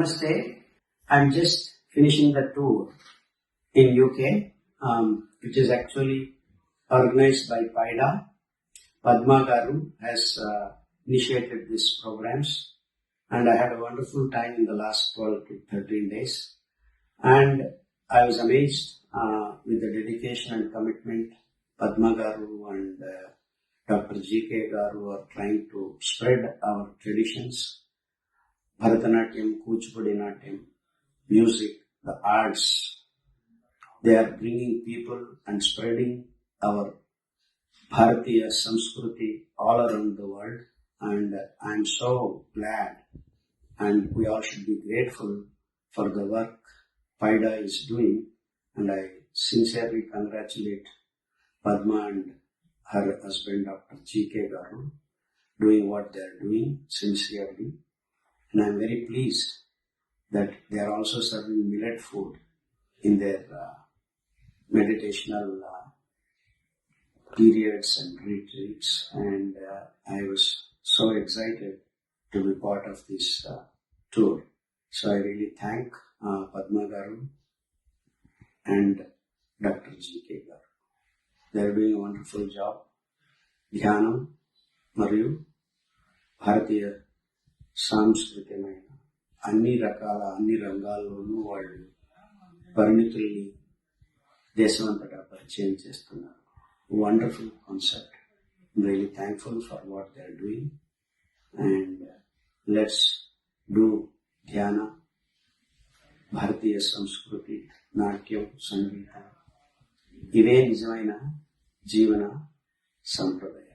Namaste. I'm just finishing the tour in UK, which is actually organized by PIDA. Padma Garu has initiated these programs, and I had a wonderful time in the last 12 to 13 days. And I was amazed with the dedication and commitment Padma Garu and Dr. G.K. Garu are trying to spread our traditions, Bharatanatyam, Kuchipudi Natyam, music, the arts. They are bringing people and spreading our Bharatiya Samskruti all around the world. And I'm so glad, and we all should be grateful for the work PIDA is doing. And I sincerely congratulate Padma and her husband, Dr. G.K. Garu, doing what they are doing sincerely. And I'm very pleased that they are also serving millet food in their meditational periods and retreats. And I was so excited to be part of this tour. So I really thank Padma Garu and Dr. G.K. Garu. They are doing a wonderful job. ధ్యానం మరియు భారతీయ సాంస్కృతికమైన అన్ని రంగాల్లోనూ వాళ్ళు పరిమితుల్ని దేశమంతటా పరిచయం చేస్తున్నారు. Wonderful concept. I'm really thankful for what they are doing. And let's do ధ్యాన, భారతీయ సంస్కృతి, నాట్యం, సంగీతం. ఇవే నిజమైన జీవన సంప్రదాయం.